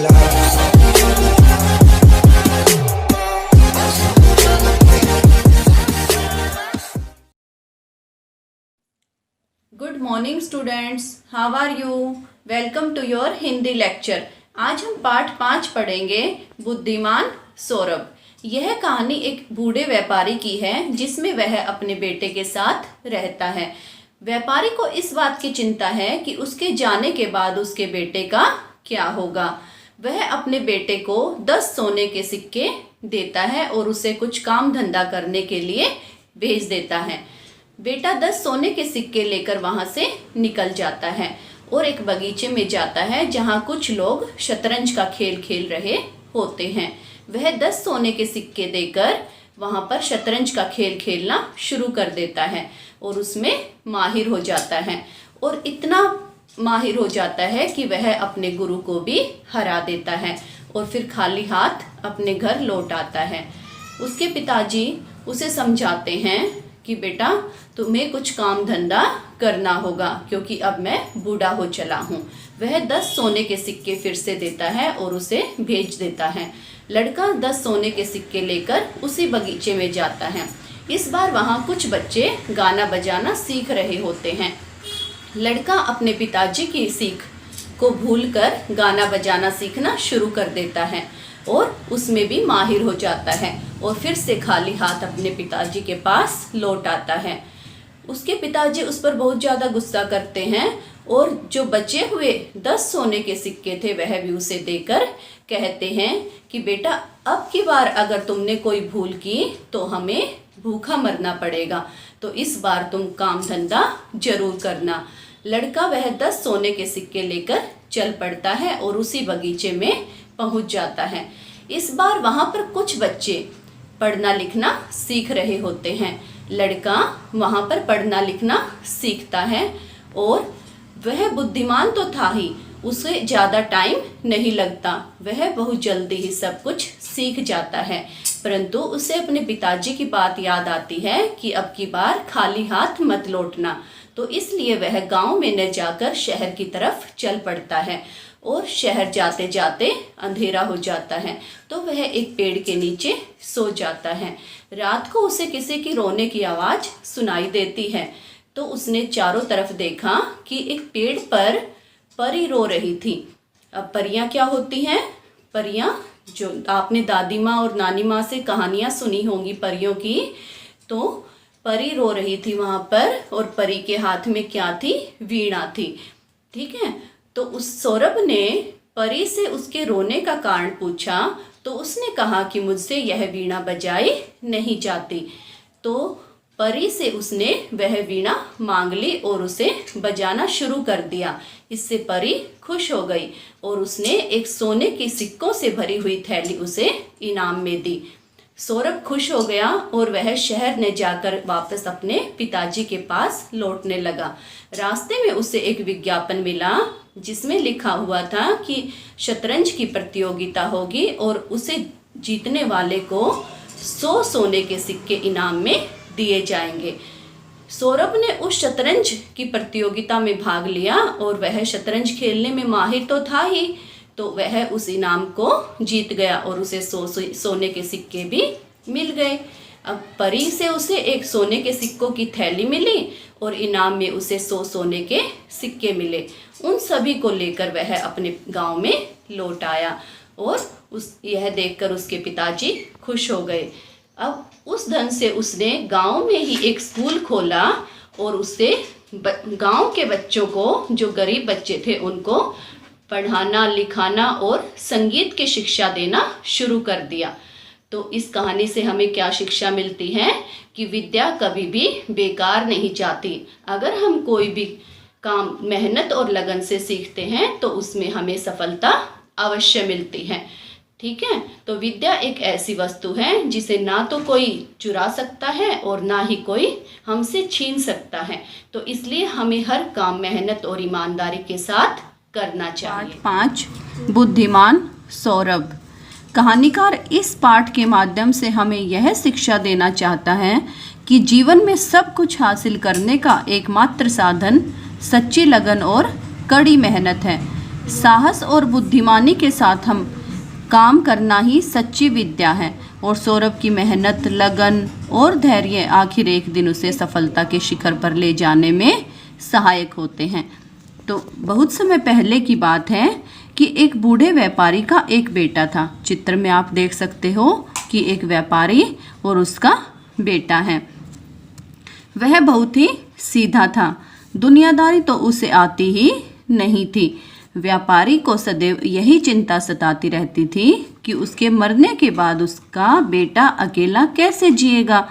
Good morning students, how are you? Welcome to your Hindi lecture. आज हम पाठ 5 पढ़ेंगे, बुद्धिमान सौरभ। यह कहानी एक बूढ़े व्यापारी की है जिसमें वह अपने बेटे के साथ रहता है। व्यापारी को इस बात की चिंता है कि उसके जाने के बाद उसके बेटे का क्या होगा। वह अपने बेटे को 10 सोने के सिक्के देता है और उसे कुछ काम धंधा करने के लिए भेज देता है। बेटा 10 सोने के सिक्के लेकर वहां से निकल जाता है और एक बगीचे में जाता है जहां कुछ लोग शतरंज का खेल खेल रहे होते हैं। वह 10 सोने के सिक्के देकर वहां पर शतरंज का खेल खेलना शुरू कर देता है और उसमें माहिर हो जाता है और इतना माहिर हो जाता है कि वह अपने गुरु को भी हरा देता है और फिर खाली हाथ अपने घर लौट आता है। उसके पिताजी उसे समझाते हैं कि बेटा तुम्हें कुछ काम धंधा करना होगा क्योंकि अब मैं बूढ़ा हो चला हूँ। वह 10 सोने के सिक्के फिर से देता है और उसे भेज देता है। लड़का 10 सोने के सिक्के लेकर उसी बगीचे में जाता है। इस बार वहाँ कुछ बच्चे गाना बजाना सीख रहे होते हैं। लड़का अपने पिताजी की सीख को भूलकर गाना बजाना सीखना शुरू कर देता है और उसमें भी माहिर हो जाता है और फिर से खाली हाथ अपने पिताजी के पास लौट आता है। उसके पिताजी उस पर बहुत ज़्यादा गुस्सा करते हैं और जो बचे हुए 10 सोने के सिक्के थे वह भी उसे देकर कहते हैं कि बेटा अब की बार अगर तुमने कोई भूल की तो हमें भूखा मरना पड़ेगा, तो इस बार तुम काम धंधा जरूर करना। लड़का वह 10 सोने के सिक्के लेकर चल पड़ता है और उसी बगीचे में पहुंच जाता है। इस बार वहां पर कुछ बच्चे पढ़ना लिखना सीख रहे होते हैं। लड़का वहां पर पढ़ना लिखना सीखता है और वह बुद्धिमान तो था ही, उसे ज़्यादा टाइम नहीं लगता, वह बहुत जल्दी ही सब कुछ सीख जाता है। परंतु उसे अपने पिताजी की बात याद आती है कि अब की बार खाली हाथ मत लौटना, तो इसलिए वह गांव में न जाकर शहर की तरफ चल पड़ता है और शहर जाते जाते अंधेरा हो जाता है तो वह एक पेड़ के नीचे सो जाता है। रात को उसे किसी की रोने की आवाज़ सुनाई देती है तो उसने चारों तरफ देखा कि एक पेड़ पर परी रो रही थी। अब परियां क्या होती हैं? परियां जो आपने दादी माँ और नानी माँ से कहानियाँ सुनी होंगी परियों की, तो परी रो रही थी वहाँ पर और परी के हाथ में क्या थी? वीणा थी। ठीक है, तो उस सौरभ ने परी से उसके रोने का कारण पूछा तो उसने कहा कि मुझसे यह वीणा बजाई नहीं जाती। तो परी से उसने वह वीणा मांग ली और उसे बजाना शुरू कर दिया। इससे परी खुश हो गई और उसने एक सोने की सिक्कों से भरी हुई थैली उसे इनाम में दी। सौरभ खुश हो गया और वह शहर ने जाकर वापस अपने पिताजी के पास लौटने लगा। रास्ते में उसे एक विज्ञापन मिला जिसमें लिखा हुआ था कि शतरंज की प्रतियोगिता होगी और उसे जीतने वाले को 100 सोने के सिक्के इनाम में दिए जाएंगे। सौरभ ने उस शतरंज की प्रतियोगिता में भाग लिया और वह शतरंज खेलने में माहिर तो था ही, तो वह उस इनाम को जीत गया और उसे 100 सोने के सिक्के भी मिल गए। अब परी से उसे एक सोने के सिक्कों की थैली मिली और इनाम में उसे 100 सोने के सिक्के मिले। उन सभी को लेकर वह अपने गांव में लौट आया और यह देखकर उसके पिताजी खुश हो गए। अब उस धन से उसने गांव में ही एक स्कूल खोला और उससे गांव के बच्चों को, जो गरीब बच्चे थे, उनको पढ़ाना लिखाना और संगीत की शिक्षा देना शुरू कर दिया। तो इस कहानी से हमें क्या शिक्षा मिलती है कि विद्या कभी भी बेकार नहीं जाती। अगर हम कोई भी काम मेहनत और लगन से सीखते हैं तो उसमें हमें सफलता अवश्य मिलती है। ठीक है, तो विद्या एक ऐसी वस्तु है जिसे ना तो कोई चुरा सकता है और ना ही कोई हमसे छीन सकता है। तो इसलिए हमें हर काम मेहनत और ईमानदारी के साथ करना चाहिए। 5 बुद्धिमान सौरभ। कहानीकार इस पाठ के माध्यम से हमें यह शिक्षा देना चाहता है कि जीवन में सब कुछ हासिल करने का एकमात्र साधन सच्ची लगन और कड़ी मेहनत है। साहस और बुद्धिमानी के साथ हम काम करना ही सच्ची विद्या है। और सौरभ की मेहनत, लगन और धैर्य आखिर एक दिन उसे सफलता के शिखर पर ले जाने में सहायक होते हैं। तो बहुत समय पहले की बात है कि एक बूढ़े व्यापारी का एक बेटा था। चित्र में आप देख सकते हो कि एक व्यापारी और उसका बेटा है। वह बहुत ही सीधा था, दुनियादारी तो उसे आती ही नहीं थी। व्यापारी को सदैव यही चिंता सताती रहती थी कि उसके मरने के बाद उसका बेटा अकेला कैसे जिएगा।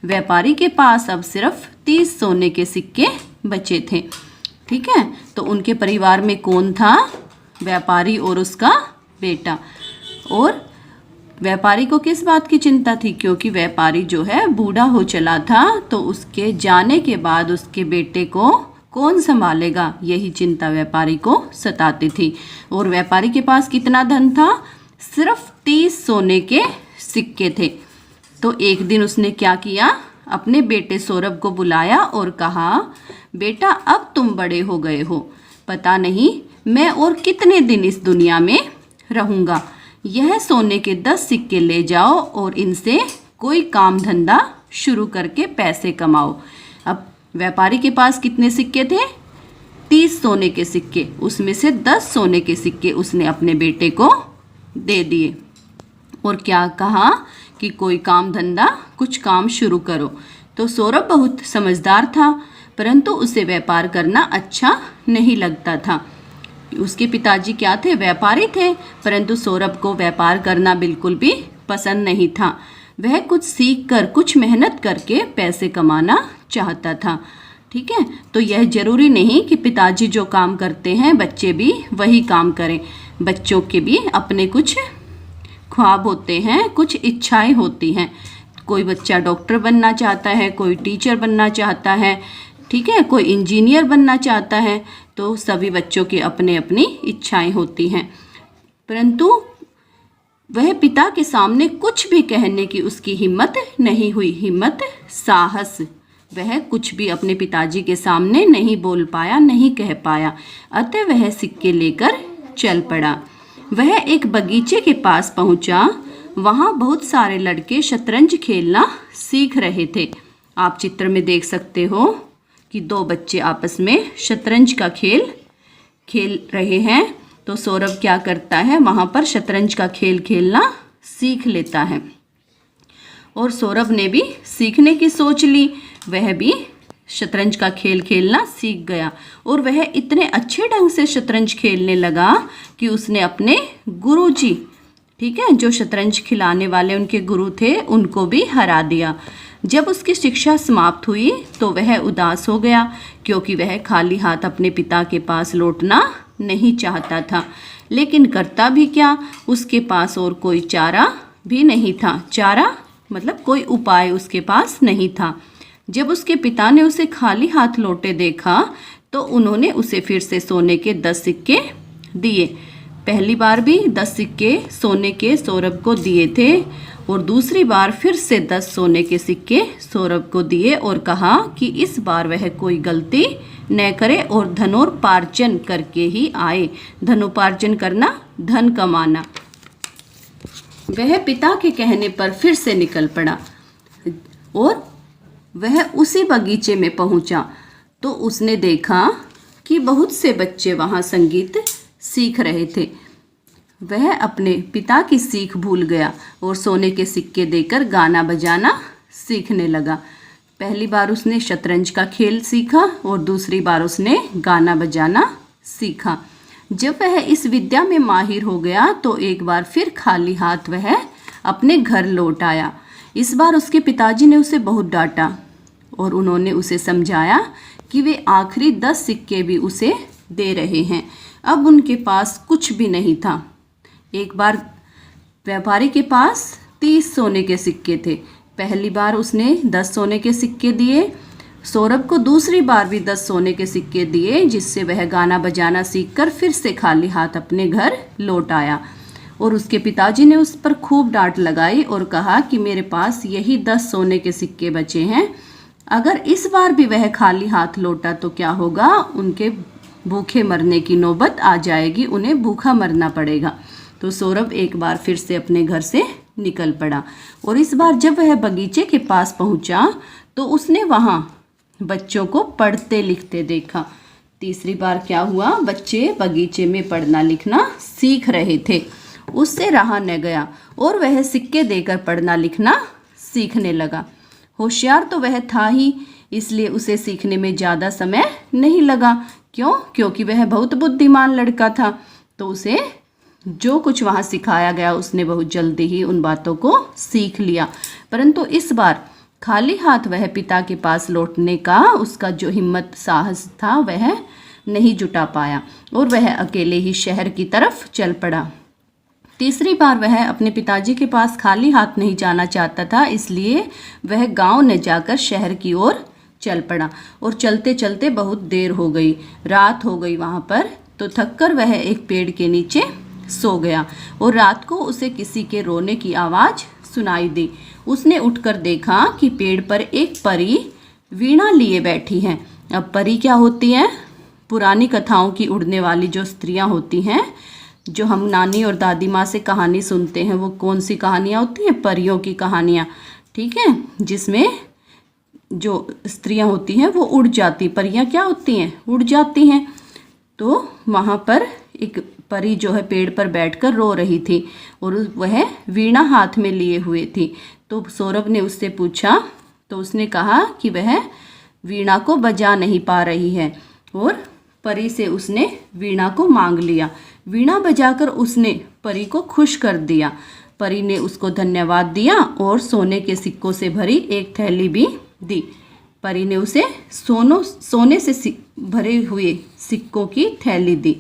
व्यापारी के पास अब सिर्फ 30 सोने के सिक्के बचे थे। ठीक है, तो उनके परिवार में कौन था? व्यापारी और उसका बेटा। और व्यापारी को किस बात की चिंता थी? क्योंकि व्यापारी जो है बूढ़ा हो चला था, तो उसके जाने के बाद उसके बेटे को कौन संभालेगा, यही चिंता व्यापारी को सताती थी। और व्यापारी के पास कितना धन था? सिर्फ 30 सोने के सिक्के थे। तो एक दिन उसने क्या किया? अपने बेटे सौरभ को बुलाया और कहा, बेटा अब तुम बड़े हो गए हो, पता नहीं मैं और कितने दिन इस दुनिया में रहूँगा। यह सोने के 10 सिक्के ले जाओ और इनसे कोई काम धंधा शुरू करके पैसे कमाओ। अब व्यापारी के पास कितने सिक्के थे? 30 सोने के सिक्के। उसमें से 10 सोने के सिक्के उसने अपने बेटे को दे दिए और क्या कहा कि कोई काम धंधा, कुछ काम शुरू करो। तो सौरभ बहुत समझदार था, परंतु उसे व्यापार करना अच्छा नहीं लगता था। उसके पिताजी क्या थे? व्यापारी थे, परंतु सौरभ को व्यापार करना बिल्कुल भी पसंद नहीं था। वह कुछ सीख कर, कुछ मेहनत करके पैसे कमाना चाहता था। ठीक है, तो यह जरूरी नहीं कि पिताजी जो काम करते हैं बच्चे भी वही काम करें। बच्चों के भी अपने कुछ ख्वाब होते हैं, कुछ इच्छाएं होती हैं। कोई बच्चा डॉक्टर बनना चाहता है, कोई टीचर बनना चाहता है, ठीक है, कोई इंजीनियर बनना चाहता है। तो सभी बच्चों की अपने अपनी इच्छाएं होती हैं, परंतु वह पिता के सामने कुछ भी कहने की उसकी हिम्मत नहीं हुई। हिम्मत, साहस, वह कुछ भी अपने पिताजी के सामने नहीं बोल पाया, नहीं कह पाया। अतः वह सिक्के लेकर चल पड़ा। वह एक बगीचे के पास पहुंचा। वहां बहुत सारे लड़के शतरंज खेलना सीख रहे थे। आप चित्र में देख सकते हो कि 2 बच्चे आपस में शतरंज का खेल रहे हैं। तो सौरभ क्या करता है? वहाँ पर शतरंज का खेल खेलना सीख लेता है। और सौरभ ने भी सीखने की सोच ली। वह भी शतरंज का खेल खेलना सीख गया और वह इतने अच्छे ढंग से शतरंज खेलने लगा कि उसने अपने गुरुजी, ठीक है, जो शतरंज खिलाने वाले उनके गुरु थे, उनको भी हरा दिया। जब उसकी शिक्षा समाप्त हुई तो वह उदास हो गया, क्योंकि वह खाली हाथ अपने पिता के पास लौटना नहीं चाहता था। लेकिन करता भी क्या? उसके पास और कोई चारा भी नहीं था। चारा मतलब कोई उपाय उसके पास नहीं था। जब उसके पिता ने उसे खाली हाथ लौटे देखा तो उन्होंने उसे फिर से सोने के 10 सिक्के दिए। पहली बार भी 10 सिक्के सोने के सौरभ को दिए थे और दूसरी बार फिर से 10 सोने के सिक्के सौरभ को दिए और कहा कि इस बार वह कोई गलती न करे और धनोपार्जन करके ही आए। धनोपार्जन करना, धन कमाना। वह पिता के कहने पर फिर से निकल पड़ा और वह उसी बगीचे में पहुंचा तो उसने देखा कि बहुत से बच्चे वहां संगीत सीख रहे थे। वह अपने पिता की सीख भूल गया और सोने के सिक्के देकर गाना बजाना सीखने लगा। पहली बार उसने शतरंज का खेल सीखा और दूसरी बार उसने गाना बजाना सीखा। जब वह इस विद्या में माहिर हो गया तो एक बार फिर खाली हाथ वह अपने घर लौट आया। इस बार उसके पिताजी ने उसे बहुत डांटा और उन्होंने उसे समझाया कि वे आखिरी 10 सिक्के भी उसे दे रहे हैं। अब उनके पास कुछ भी नहीं था। एक बार व्यापारी के पास 30 सोने के सिक्के थे। पहली बार उसने 10 सोने के सिक्के दिए। सौरभ को दूसरी बार भी 10 सोने के सिक्के दिए, जिससे वह गाना बजाना सीखकर फिर से खाली हाथ अपने घर लौट आया। और उसके पिताजी ने उस पर खूब डांट लगाई और कहा कि मेरे पास यही 10 सोने के सिक्के बचे हैं, अगर इस बार भी वह खाली हाथ लौटा तो क्या होगा। उनके भूखे मरने की नौबत आ जाएगी, उन्हें भूखा मरना पड़ेगा। तो सौरभ एक बार फिर से अपने घर से निकल पड़ा और इस बार जब वह बगीचे के पास पहुंचा तो उसने वहां बच्चों को पढ़ते लिखते देखा। तीसरी बार क्या हुआ, बच्चे बगीचे में पढ़ना लिखना सीख रहे थे। उससे रहा न गया और वह सिक्के देकर पढ़ना लिखना सीखने लगा। होशियार तो वह था ही, इसलिए उसे सीखने में ज़्यादा समय नहीं लगा। क्यों? क्योंकि वह बहुत बुद्धिमान लड़का था। तो उसे जो कुछ वहाँ सिखाया गया उसने बहुत जल्दी ही उन बातों को सीख लिया। परंतु इस बार खाली हाथ वह पिता के पास लौटने का उसका जो हिम्मत साहस था वह नहीं जुटा पाया और वह अकेले ही शहर की तरफ चल पड़ा। तीसरी बार वह अपने पिताजी के पास खाली हाथ नहीं जाना चाहता था, इसलिए वह गांव न जाकर शहर की ओर चल पड़ा और चलते चलते बहुत देर हो गई, रात हो गई वहाँ पर। तो थककर वह एक पेड़ के नीचे सो गया और रात को उसे किसी के रोने की आवाज़ सुनाई दी। उसने उठकर देखा कि पेड़ पर एक परी वीणा लिए बैठी है। अब परी क्या होती है? पुरानी कथाओं की उड़ने वाली जो स्त्रियां होती हैं, जो हम नानी और दादी माँ से कहानी सुनते हैं, वो कौन सी कहानियाँ होती हैं? परियों की कहानियाँ, ठीक है, जिसमें जो स्त्रियां होती हैं वो उड़ जाती, परियां क्या होती हैं? उड़ जाती हैं। तो वहाँ पर एक परी जो है पेड़ पर बैठकर रो रही थी और वह वीणा हाथ में लिए हुए थी। तो सौरभ ने उससे पूछा तो उसने कहा कि वह वीणा को बजा नहीं पा रही है और परी से उसने वीणा को मांग लिया। वीणा बजाकर उसने परी को खुश कर दिया। परी ने उसको धन्यवाद दिया और सोने के सिक्कों से भरी एक थैली भी दी। परी ने उसे सोने से भरे हुए सिक्कों की थैली दी।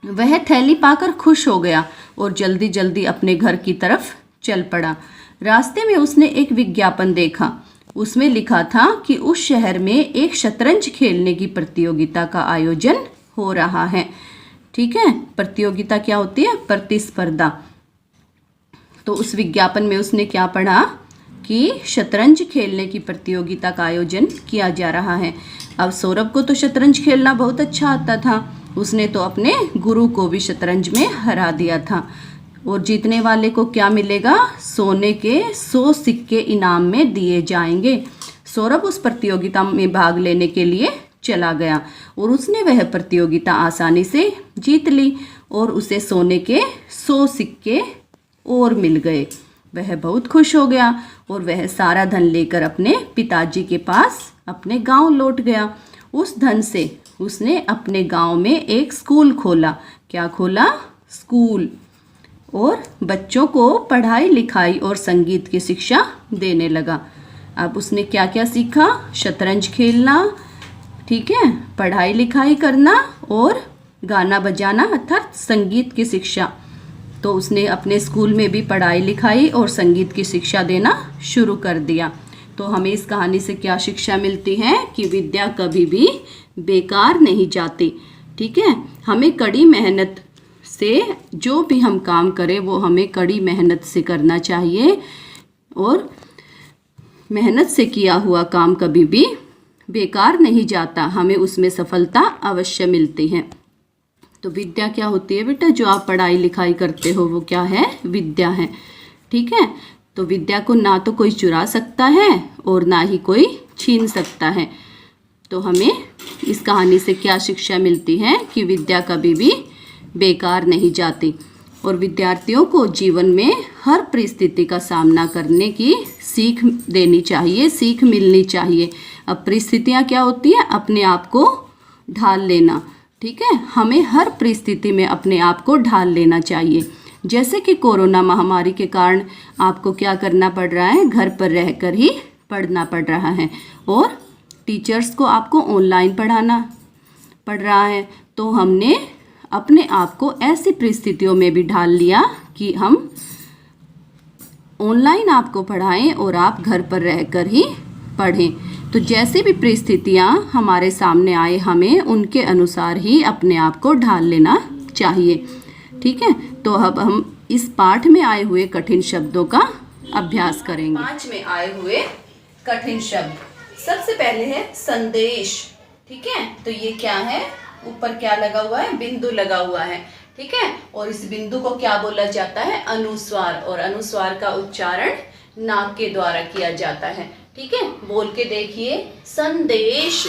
वह थैली पाकर खुश हो गया और जल्दी जल्दी अपने घर की तरफ चल पड़ा। रास्ते में उसने एक विज्ञापन देखा। उसमें लिखा था कि उस शहर में एक शतरंज खेलने की प्रतियोगिता का आयोजन हो रहा है। ठीक है, प्रतियोगिता क्या होती है? प्रतिस्पर्धा। तो उस विज्ञापन में उसने क्या पढ़ा कि शतरंज खेलने की प्रतियोगिता का आयोजन किया जा रहा है। अब सौरभ को तो शतरंज खेलना बहुत अच्छा आता था। उसने तो अपने गुरु को भी शतरंज में हरा दिया था और जीतने वाले को क्या मिलेगा? सोने के 100 सिक्के इनाम में दिए जाएंगे। सौरभ उस प्रतियोगिता में भाग लेने के लिए चला गया और उसने वह प्रतियोगिता आसानी से जीत ली और उसे सोने के 100 सिक्के और मिल गए। वह बहुत खुश हो गया और वह सारा धन लेकर अपने पिताजी के पास अपने गांव लौट गया। उस धन से उसने अपने गांव में एक स्कूल खोला। क्या खोला? स्कूल। और बच्चों को पढ़ाई लिखाई और संगीत की शिक्षा देने लगा। अब उसने क्या क्या सीखा? शतरंज खेलना, ठीक है, पढ़ाई लिखाई करना और गाना बजाना अर्थात संगीत की शिक्षा। तो उसने अपने स्कूल में भी पढ़ाई लिखाई और संगीत की शिक्षा देना शुरू कर दिया। तो हमें इस कहानी से क्या शिक्षा मिलती है कि विद्या कभी भी बेकार नहीं जाती। ठीक है, हमें कड़ी मेहनत से जो भी हम काम करें वो हमें कड़ी मेहनत से करना चाहिए और मेहनत से किया हुआ काम कभी भी बेकार नहीं जाता, हमें उसमें सफलता अवश्य मिलती है। तो विद्या क्या होती है बेटा? जो आप पढ़ाई लिखाई करते हो वो क्या है? विद्या है। ठीक है, तो विद्या को ना तो कोई चुरा सकता है और ना ही कोई छीन सकता है। तो हमें इस कहानी से क्या शिक्षा मिलती है कि विद्या कभी भी बेकार नहीं जाती और विद्यार्थियों को जीवन में हर परिस्थिति का सामना करने की सीख देनी चाहिए, सीख मिलनी चाहिए। अब परिस्थितियाँ क्या होती हैं? अपने आप को ढाल लेना। ठीक है, हमें हर परिस्थिति में अपने आप को ढाल लेना चाहिए। जैसे कि कोरोना महामारी के कारण आपको क्या करना पड़ रहा है? घर पर रहकर ही पढ़ना पड़ रहा है और टीचर्स को आपको ऑनलाइन पढ़ाना पड़ रहा है। तो हमने अपने आप को ऐसी परिस्थितियों में भी ढाल लिया कि हम ऑनलाइन आपको पढ़ाएं और आप घर पर रहकर ही पढ़ें। तो जैसे भी परिस्थितियां हमारे सामने आए, हमें उनके अनुसार ही अपने आप को ढाल लेना चाहिए। ठीक है, तो अब हम इस पाठ में आए हुए कठिन शब्दों का अभ्यास करेंगे। 5 में आए हुए कठिन शब्द। सबसे पहले है संदेश। ठीक है, तो ये क्या है? ऊपर क्या लगा हुआ है, बिंदु लगा हुआ है, ठीक है। और इस बिंदु को क्या बोला जाता है, अनुस्वार, और अनुस्वार का उच्चारण नाक के द्वारा किया जाता है, ठीक है। बोल के देखिए, संदेश,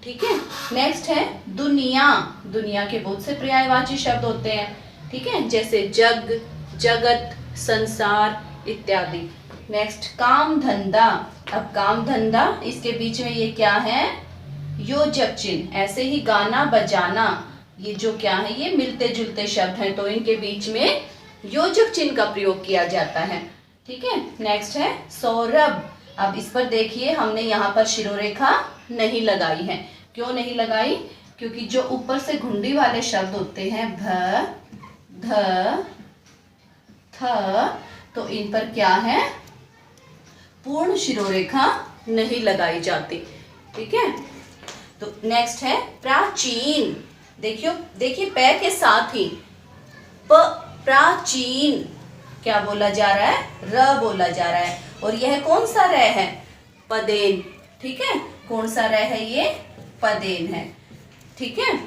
ठीक है। नेक्स्ट है दुनिया। दुनिया के बहुत से पर्यायवाची शब्द होते हैं, ठीक है, जैसे जग, जगत, संसार इत्यादि। नेक्स्ट काम धंधा। अब काम धंधा, इसके बीच में ये क्या है, योजक चिन्ह। ऐसे ही गाना बजाना, ये जो क्या है, ये मिलते जुलते शब्द हैं, तो इनके बीच में योजक चिन्ह का प्रयोग किया जाता है, ठीक है। नेक्स्ट है सौरभ। अब इस पर देखिए, हमने यहाँ पर शिरोरेखा नहीं लगाई है। क्यों नहीं लगाई, क्योंकि जो ऊपर से घुंडी वाले शब्द होते हैं, भ, ध, थ, तो इन पर क्या है, पूर्ण शिरोरेखा नहीं लगाई जाती, ठीक है। तो नेक्स्ट है प्राचीन। देखिए पै के साथ ही प्राचीन क्या बोला जा रहा है, र बोला जा रहा है, और यह कौन सा र है, पदेन, ठीक है। कौन सा र है, ये पदेन है, ठीक है।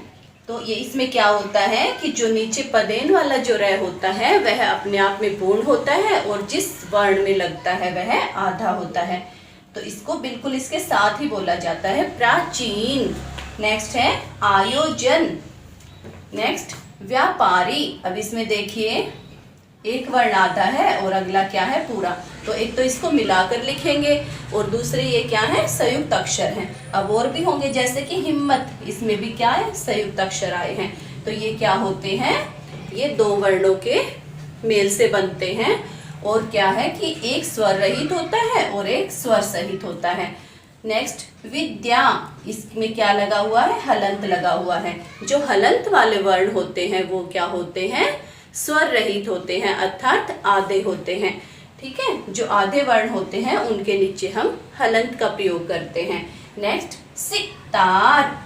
तो ये इसमें क्या होता है कि जो नीचे पदेन वाला जो र होता है वह अपने आप में पूर्ण होता है, और जिस वर्ण में लगता है वह आधा होता है, तो इसको बिल्कुल इसके साथ ही बोला जाता है, प्राचीन। नेक्स्ट है आयोजन। नेक्स्ट व्यापारी। अब इसमें देखिए, एक वर्ण आधा है और अगला क्या है, पूरा, तो एक तो इसको मिलाकर लिखेंगे, और दूसरे ये क्या है, संयुक्त अक्षर हैं। अब और भी होंगे, जैसे कि हिम्मत, इसमें भी क्या है, संयुक्त अक्षर आए हैं, तो ये क्या होते हैं, ये दो वर्णों के मेल से बनते हैं, और क्या है कि एक स्वर रहित होता है और एक स्वर सहित होता है। नेक्स्ट विद्या। इसमें क्या लगा हुआ है, हलंत लगा हुआ है। जो हलंत वाले वर्ण होते हैं वो क्या होते हैं, स्वर रहित होते हैं, अर्थात आधे होते हैं, ठीक है। जो आधे वर्ण होते हैं उनके नीचे हम हलंत का प्रयोग करते हैं। नेक्स्ट सितार।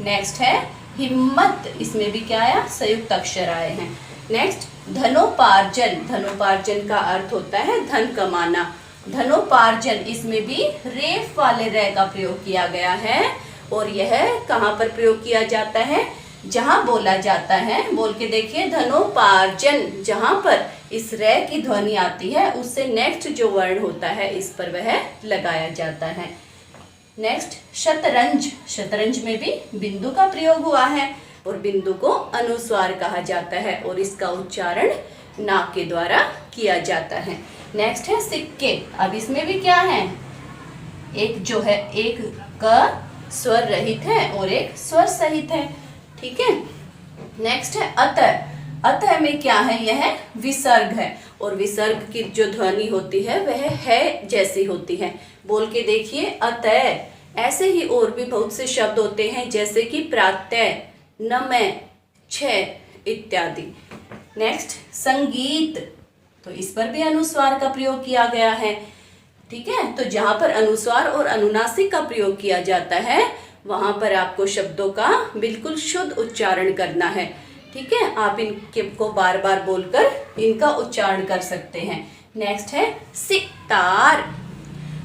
नेक्स्ट है हिम्मत। इसमें भी क्या आया, संयुक्त अक्षर आए हैं। नेक्स्ट धनोपार्जन। धनोपार्जन का अर्थ होता है धन कमाना। धनोपार्जन, इसमें भी रेफ वाले रे का प्रयोग किया गया है, और यह कहाँ पर प्रयोग किया जाता है, जहां बोला जाता है, बोल के देखिए, धनोपार्जन, जहां पर इस रे की ध्वनि आती है उससे नेक्स्ट जो वर्ण होता है इस पर वह लगाया जाता है। नेक्स्ट शतरंज। शतरंज में भी बिंदु का प्रयोग हुआ है, और बिंदु को अनुस्वार कहा जाता है, और इसका उच्चारण नाक के द्वारा किया जाता है। नेक्स्ट है सिक्के। अब इसमें भी क्या है, एक जो है, एक का स्वर रहित है और एक स्वर सहित है, ठीक है। नेक्स्ट है अतः। अतः में क्या है, यह विसर्ग है, और विसर्ग की जो ध्वनि होती है वह है जैसी होती है। बोल के देखिए, अतः। ऐसे ही और भी बहुत से शब्द होते हैं, जैसे कि प्रातः, नमः, छः इत्यादि। नेक्स्ट संगीत। तो इस पर भी अनुस्वार का प्रयोग किया गया है, ठीक है। तो जहां पर अनुस्वार और अनुनासिक का प्रयोग किया जाता है वहां पर आपको शब्दों का बिल्कुल शुद्ध उच्चारण करना है, ठीक है। आप इनके को बार बार बोलकर इनका उच्चारण कर सकते हैं। नेक्स्ट है सितार,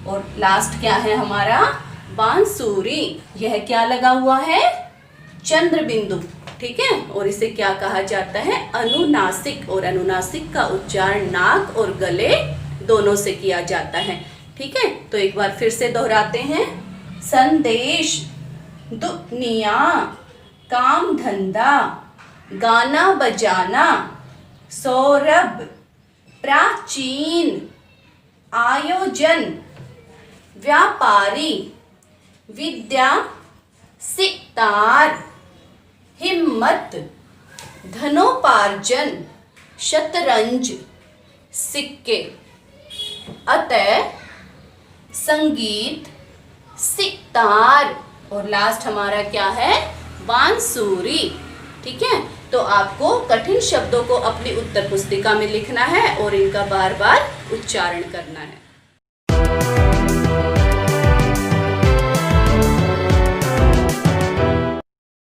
और लास्ट क्या है हमारा, बांसुरी। यह क्या लगा हुआ है, चंद्र बिंदु, ठीक है, और इसे क्या कहा जाता है, अनुनासिक, और अनुनासिक का उच्चारण नाक और गले दोनों से किया जाता है, ठीक है। तो एक बार फिर से दोहराते हैं, संदेश, दुनिया, काम धंधा, गाना बजाना, सौरभ, प्राचीन, आयोजन, व्यापारी, विद्या, सितार, हिम्मत, धनोपार्जन, शतरंज, सिक्के, अतः, संगीत, सितार, और लास्ट हमारा क्या है, बांसुरी, ठीक है। तो आपको कठिन शब्दों को अपनी उत्तर पुस्तिका में लिखना है और इनका बार बार उच्चारण करना है।